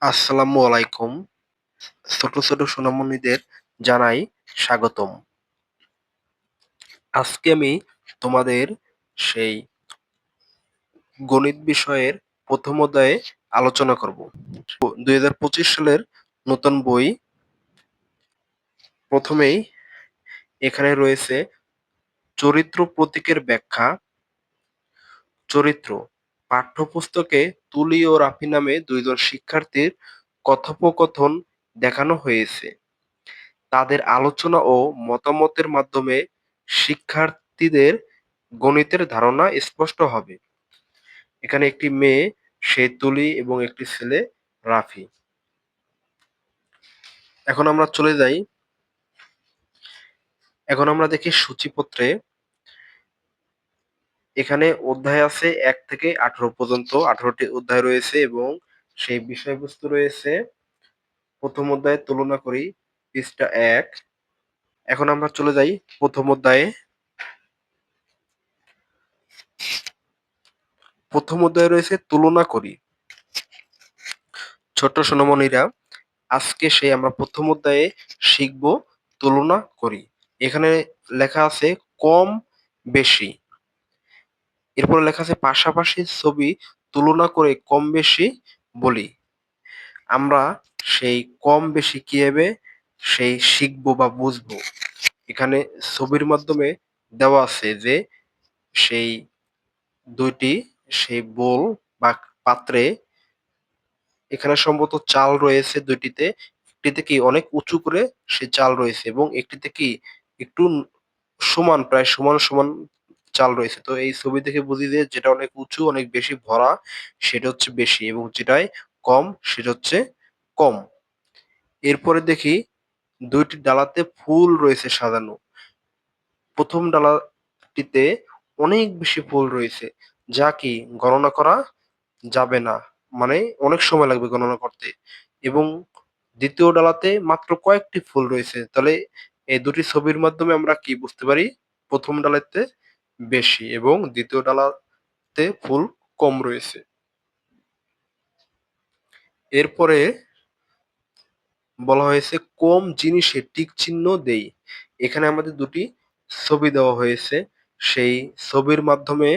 আসসালামু আলাইকুম। ছোট, ছোট সোনামণিদের জানাই স্বাগতম। আজকে আমি তোমাদের সেই গণিত বিষয়ের ১ম অধ্যায়ে আলোচনা করব। ২০২৫ সালের নতুন বই। প্রথমেই এখানে রয়েছে চরিত্র প্রতীকের ব্যাখ্যা। চরিত্র পাঠ্যপুস্তকে তুলি ও রাফি নামে ২ জন শিক্ষার্থীর কথোপকথন দেখানো হয়েছে। তাদের আলোচনা ও মতামতের মাধ্যমে শিক্ষার্থীদের গণিতের ধারণা স্পষ্ট হবে। এখানে একটি মেয়ে সে তুলি এবং একটি ছেলে রাফি। এখন আমরা চলে যাই। এখন আমরা দেখি সূচিপত্রে। এখানে অধ্যায় আছে ১ থেকে ১৮ পর্যন্ত। ১৮টি অধ্যায় রয়েছে এবং সেই বিষয়বস্তু রয়েছে। প্রথম অধ্যায়ে তুলনা করি, পৃষ্ঠা ১। এখন আমরা চলে যাই প্রথম অধ্যায়ে। প্রথম অধ্যায়ে রয়েছে তুলনা করি। ছোট্ট সোনামণিরা, আজকে আমরা প্রথম অধ্যায়ে শিখব তুলনা করি। এখানে লেখা আছে কম বেশি। এরপরে লেখা আছে পাশাপাশি ছবি তুলনা করে কম বেশি বলি। আমরা সেই কম বেশি কিভাবে শিখবো বা বুঝবো। এখানে ছবির মাধ্যমে দেওয়া আছে যে সেই ২ টি বোল বা পাত্রে এখানে সম্ভবত চাল রয়েছে ২ টিতে। একটিতে কি অনেক উঁচু করে সে চাল রয়েছে এবং একটিতে কি একটু সমান, প্রায় সমান, সমান চাল রয়েছে। তো এই ছবি দেখে বুঝি যে যেটা অনেক উঁচু, অনেক বেশি ভরা সেটা হচ্ছে বেশি এবং যেটায় কম সেটা হচ্ছে কম। এরপরে দেখি ২ টি ডালাতে ফুল রয়েছে সাজানো। ১ম ডালাটিতে অনেক বেশি ফুল রয়েছে, যা কি গণনা করা যাবে না। মানে অনেক সময় লাগবে গণনা করতে। এবং ২য় ডালাতে মাত্র কয়েকটি ফুল রয়েছে। তাহলে এই ২ টি ছবির মাধ্যমে আমরা কি বুঝতে পারি? ১ম ডালাতে বেশি এবং ২য় ডালাতে ফুল কম রয়েছে। এরপরে বলা হয়েছে কম জিনিসে টিক চিহ্ন দেই। এখানে আমাদের ২ টি ছবি দেওয়া হয়েছে। সেই ছবির মাধ্যমে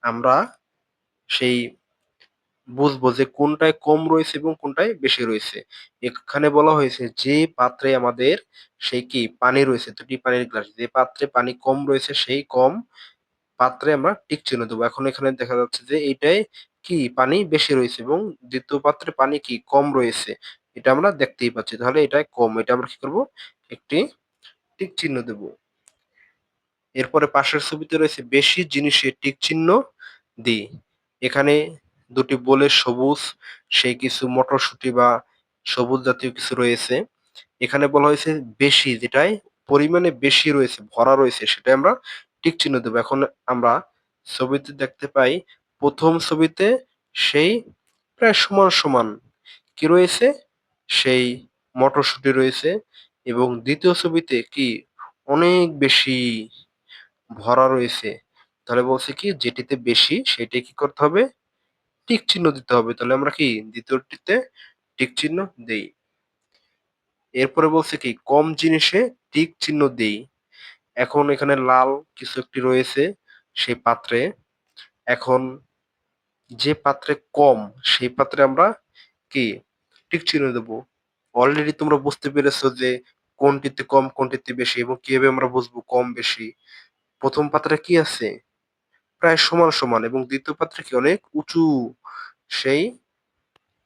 আমরা সেই বুঝবো যে কোনটায় কম রয়েছে এবং কোনটায় বেশি রয়েছে। এখানে বলা হয়েছে যে পাত্রে আমাদের সেই কি পানি রয়েছে, ২ টি পানির গ্লাস। যে পাত্রে পানি কম রয়েছে সেই কম পাত্রে আমরা টিক চিহ্ন দেবো। এখন এখানে দেখা যাচ্ছে যে এইটায় কি পানি বেশি রয়েছে এবং ২য় পাত্রে পানি কি কম রয়েছে। এটা আমরা দেখতেই পাচ্ছি। তাহলে এটায় কম। এটা আমরা কি করব? একটি টিক চিহ্ন দেব। এরপরে পাশের ছবিতে রয়েছে বেশি জিনিসে টিক চিহ্ন দিই। এখানে ২ টি বোলে সবুজ সেই কিছু মটরশুঁটি বা সবুজ জাতীয় কিছু রয়েছে। এখানে বলা হয়েছে বেশি, যেটায় পরিমাণে বেশি রয়েছে, ভরা রয়েছে সেটায় আমরা টিক চিহ্ন দেব। এখন আমরা ছবিতে দেখতে পাই ১ম ছবিতে সেই প্রায় সমান, সমান কি রয়েছে? সেই মটরশুঁটি রয়েছে এবং ২য় ছবিতে কি অনেক বেশি ভরা রয়েছে। তাহলে বলছে কি যেটিতে বেশি সেটাই কি করতে হবে? টিক চিহ্ন দিতে হবে। তাহলে আমরা কি ২য় টিতে টিক চিহ্ন দেই। এরপরে বলছে কি কম জিনিসে টিক চিহ্ন দেই। এখন এখানে লাল কিছু একটি রয়েছে সেই পাত্রে। এখন যে পাত্রে কম সেই পাত্রে আমরা কি টিক চিহ্ন দেব। অলরেডি তোমরা বুঝতে পেরেছো যে কোনটিতে কম কোনটিতে বেশি এবং কিভাবে আমরা বুঝবো কম বেশি। ১ম পাত্রে কি আছে? প্রায় সমান, সমান এবং ২য় পাত্রে কি অনেক উঁচু সেই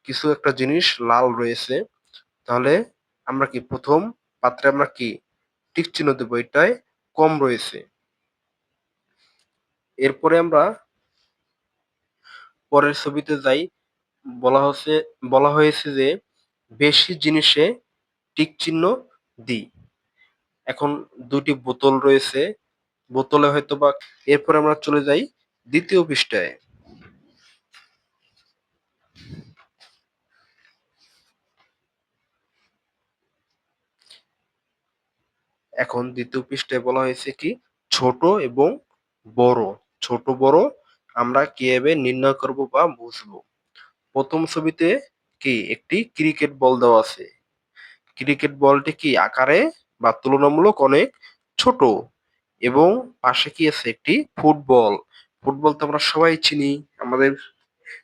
কিছু একটা জিনিস লাল রয়েছে। তাহলে আমরা কি ১ম পাত্রে আমরা কি টিক চিহ্ন দেব, এটায় কম রয়েছে। এরপরে আমরা পরের ছবিতে যাই। বলা হচ্ছে বলা হয়েছে যে বেশি জিনিসে টিক চিহ্ন দিই। এখন ২ টি বোতল রয়েছে। বোতলে হয়তোবা এরপরে আমরা চলে যাই ২য় পৃষ্ঠায়। এখন ২য় পৃষ্ঠায় বলা হয়েছে কি ছোট এবং বড়। ছোট বড় আমরা কিভাবে নির্ণয় করব বা বুঝবো। ১ম ছবিতে কি একটি ক্রিকেট বল দেওয়া আছে। ক্রিকেট বলটি কি আকারে বা তুলনামূলক অনেক ছোট, এবং পাশে কি আছে একটি ফুটবল। ফুটবল তো আমরা সবাই চিনি, আমাদের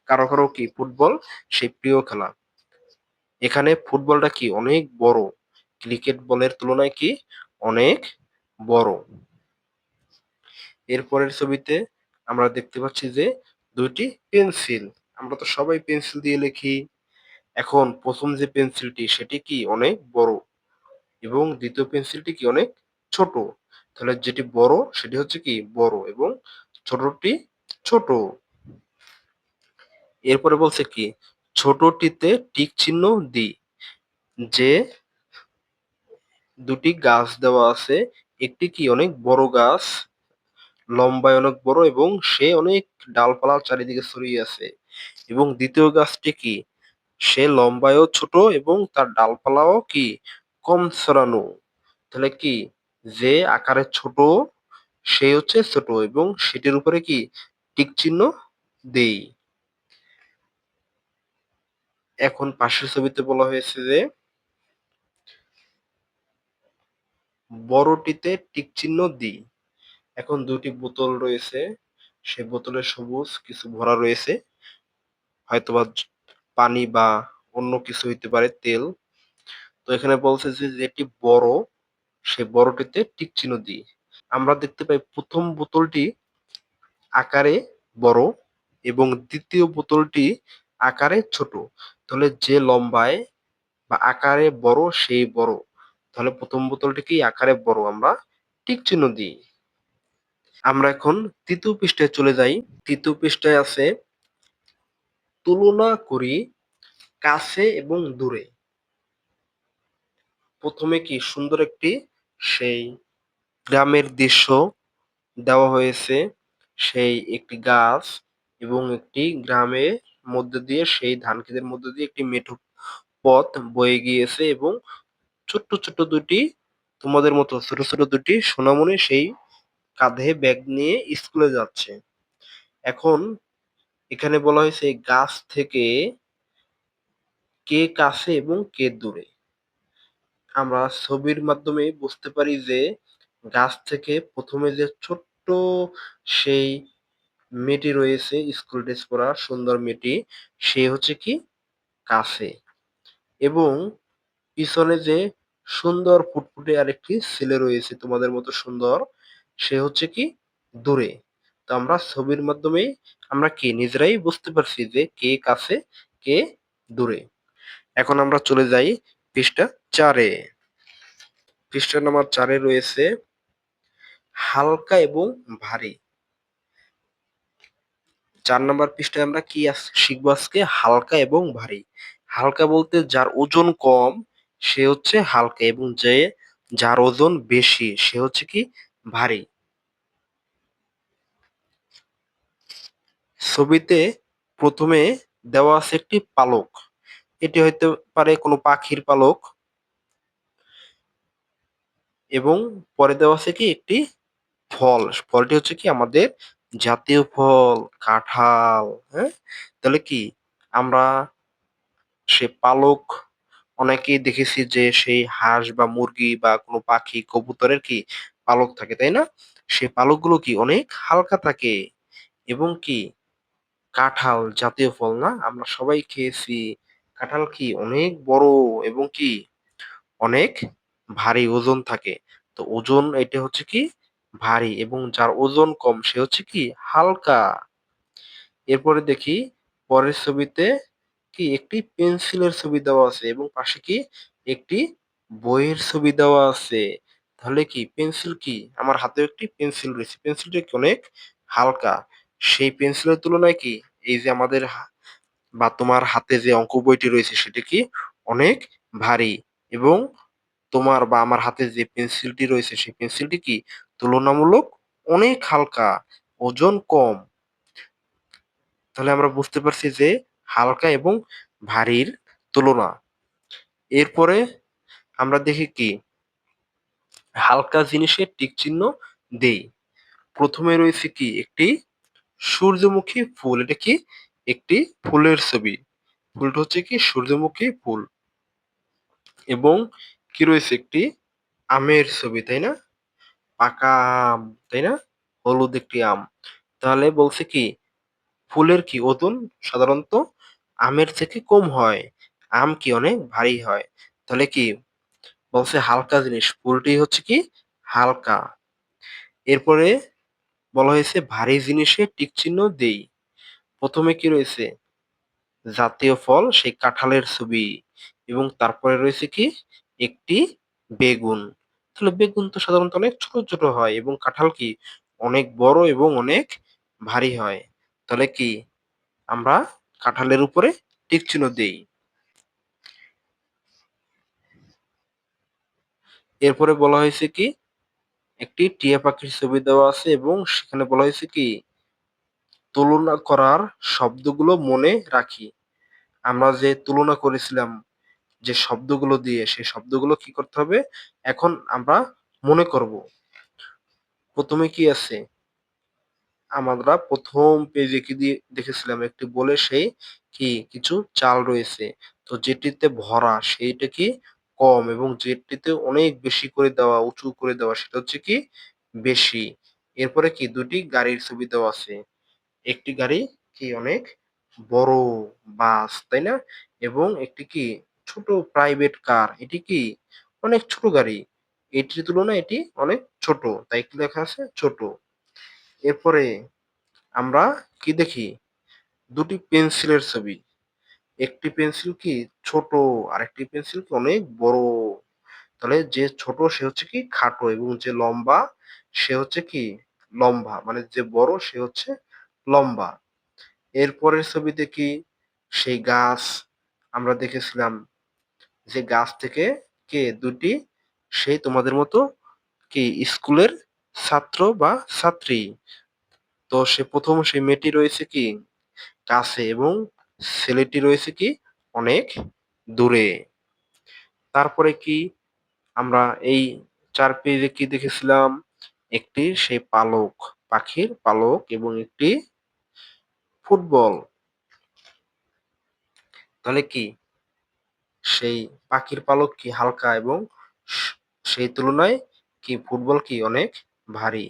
কারো কারো কি ফুটবল সেই প্রিয় খেলা। এখানে ফুটবলটা কি অনেক বড়, ক্রিকেট বলের তুলনায় কি অনেক বড়। এরপরের ছবিতে আমরা দেখতে পাচ্ছি যে দুইটি পেন্সিল। আমরা তো সবাই পেন্সিল দিয়ে লিখি। এখন প্রথম যে পেন্সিলটি সেটি কি অনেক বড়, এবং দ্বিতীয় পেন্সিলটি কি অনেক ছোট। তাহলে যেটি বড় সেটি হচ্ছে কি বড়, এবং ছোটটি ছোট। এরপরে বলছে কি ছোটটিতে টিক চিহ্ন দিই। যে দুটি গাছ দেওয়া আছে, একটি কি অনেক বড় গাছ, লম্বায় অনেক বড়, এবং সে অনেক ডালপালা চারিদিকে ছড়িয়ে আছে। এবং দ্বিতীয় গাছটি কি সে লম্বায়ও ছোট, এবং তার ডালপালাও কি কম ছড়ানো। তাহলে কি যে আকারে ছোট সে হচ্ছে ছোট, এবং সেটির উপরে কি টিক চিহ্ন দেই। এখন পাশের ছবিতে বলা হয়েছে যে বড়টিতে টিক চিহ্ন দিই। এখন দুটি বোতল রয়েছে, সে বোতলে সবুজ কিছু ভরা রয়েছে, হয়তোবা পানি বা অন্য কিছু হইতে পারে, তেল। তো এখানে বলছে যে যেটি বড় সে বড়টিতে টিক চিহ্ন দিই। আমরা দেখতে পাই প্রথম বোতলটি আকারে বড়, এবং দ্বিতীয় বোতলটি আকারে ছোট। তাহলে যে লম্বায় বা আকারে বড় সেই বড়। তাহলে প্রথম বোতলটি কি আকারে বড়, আমরা টিক চিহ্ন দিই। আমরা এখন তৃতীয় পৃষ্ঠায় চলে যাই। তৃতীয় পৃষ্ঠায় আছে তুলনা করি কাছে এবং দূরে। প্রথমে কি সুন্দর একটি সেই গ্রামের দৃশ্য দেওয়া হয়েছে, সেই একটি গাছ এবং একটি গ্রামের মধ্যে দিয়ে, সেই ধান ক্ষেতের মধ্যে দিয়ে একটি মেঠো পথ বয়ে গিয়েছে, এবং ছোট্ট ছোট্ট দুটি তোমাদের মতো ছোট ছোট দুটি সোনামণি সেই কাঁধে ব্যাগ নিয়ে স্কুলে যাচ্ছে। এখন এখানে বলা হয়েছে গাছ থেকে কে কাছে এবং কে দূরে। আমরা ছবির মাধ্যমে বুঝতে পারি যে গাছ থেকে প্রথমে যে ছোট্ট সেই মেয়েটি রয়েছে স্কুল ড্রেস পরা সুন্দর মেয়েটি, সে হচ্ছে কি কাছে, এবং পিছনে যে সুন্দর ফুটফুটে আরেকটি ছেলে রয়েছে তোমাদের মতো সুন্দর, সে হচ্ছে কি দূরে। তো আমরা ছবির মাধ্যমে আমরা কি নিজেরাই বুঝতে পারছি যে কে কাছে কে দূরে। এখন আমরা চলে যাই পৃষ্ঠা 4-এ। পৃষ্ঠা নাম্বার 4-এ রয়েছে হালকা এবং ভারী। 4 নাম্বার পৃষ্ঠায় আমরা কি শিখবো আজকে হালকা এবং ভারী। হালকা বলতে যার ওজন কম সে হচ্ছে হালকা, এবং যার ওজন বেশি সে হচ্ছে কি ভারী। ছবিতে প্রথমে দেওয়া আছে একটি পালক, এটি হইতে পারে কোনো পাখির পালক, এবং পরে দেওয়া আছে কি একটি ফল, ফলটি হচ্ছে কি আমাদের জাতীয় ফল কাঁঠাল। হ্যাঁ, তাহলে কি আমরা সে পালক অনেকেই দেখেছি যে সেই হাঁস বা মুরগি বা কোনো পাখি কবুতরের কি পালক থাকে, তাই না? সে পালকগুলো কি অনেক হালকা থাকে, এবং কি কাঁঠাল জাতীয় ফল না, আমরা সবাই খেয়েছি। কাঁঠাল কি অনেক বড়, এবং কি অনেক ভারী ওজন থাকে। তো ওজন এটা হচ্ছে কি ভারী, এবং যার ওজন কম সে হচ্ছে কি হালকা। এরপরে দেখি পরের ছবিতে কি একটি পেন্সিলের ছবি দেওয়া আছে, এবং পাশে কি একটি বইয়ের ছবি দেওয়া আছে। তাহলে কি পেন্সিল কি আমার হাতেও একটি পেন্সিল রয়েছে, পেন্সিলটা কি অনেক হালকা। সেই পেন্সিলের তুলনায় কি এই যে আমাদের বা তোমার হাতে যে অঙ্ক বইটি রয়েছে সেটা কি অনেক ভারী, এবং তোমার বা আমার হাতে যে পেন্সিলটি রয়েছে সেই পেন্সিলটি কি তুলনামূলক অনেক হালকা, ওজন কম। তাহলে আমরা বুঝতে পারছি যে হালকা এবং ভারীর তুলনা। এরপরে আমরা দেখি কি হালকা জিনিসের টিক চিহ্ন দেই। প্রথমে রয়েছে কি একটি সূর্যমুখী ফুল, এটা কি একটি ফুলের ছবি। ফুলটা হচ্ছে কি সূর্যমুখী ফুল এবং কি রয়েছে একটি আমের ছবি, তাই না? পাকা আম, তাই না? হলুদ একটি আম। তাহলে বলছে কি ফুলের কি ওজন সাধারণত আমের থেকে কম হয়। আম কি অনেক ভারী হয়। তাহলে কি বলছে হালকা জিনিস, ফুলটি হচ্ছে কি হালকা। এরপরে বলা হয়েছে ভারী জিনিসে টিক চিহ্ন দেই। প্রথমে কি রয়েছে জাতীয় ফল সেই কাঁঠালের ছবি এবং তারপরে রয়েছে কি একটি বেগুন। তাহলে বেগুন তো সাধারণত অনেক ছোট ছোট হয় এবং কাঁঠাল কি অনেক বড় এবং অনেক ভারী হয়। তাহলে কি আমরা কাঁঠালের উপরে টিক চিহ্ন দেই। এরপরে বলা হয়েছে কি একটি টিয়া পাখির ছবি দেওয়া আছে এবং সেখানে বলা হয়েছে কি তুলনা করার শব্দগুলো মনে রাখি। আমরা যে তুলনা করেছিলাম যে শব্দগুলো দিয়ে সেই শব্দগুলো কি করতে হবে এখন আমরা মনে করব। প্রথমে কি আছে আমরা প্রথম পেজে কি দিয়ে দেখেছিলাম একটি বলে সেই কি কিছু চাল রয়েছে, তো যেটিতে ভরা সেইটা কি কম এবং যেটিতে অনেক বেশি করে দেওয়া উঁচু করে দেওয়া সেটা হচ্ছে কি বেশি। এরপরে কি দুটি গাড়ির ছবি দেওয়া আছে, একটি গাড়ি কি অনেক বড় বাস, তাই না? এবং একটি কি ছোট প্রাইভেট কার, এটি কি অনেক ছোট গাড়ি, এটির তুলনায় এটি অনেক ছোট, তাই কি লেখা আছে ছোট। এরপরে আমরা কি দেখি দুটি পেন্সিলের ছবি, একটি পেন্সিল কি ছোট আর একটি পেন্সিল কি অনেক বড়। তাহলে যে ছোট সে হচ্ছে কি খাটো এবং যে লম্বা সে হচ্ছে কি লম্বা, মানে যে বড় সে হচ্ছে লম্বা। এরপরের ছবিতে কি সেই গাছ আমরা দেখেছিলাম যে গাছ থেকে কে দুটি সেই তোমাদের মতো কি স্কুলের ছাত্র বা ছাত্রী। তো সে প্রথম সেই মেয়েটি রয়েছে কি কাছে এবং ছেলেটি রয়েছে কি অনেক দূরে। তারপরে কি আমরা এই ৪ পেজে কি দেখেছিলাম একটি সেই পালক, পাখির পালক এবং একটি ফুটবল। তাহলে কি সেই পাখির পালক কি হালকা এবং স সেই তুলনায় কি ফুটবল কি অনেক ভারী।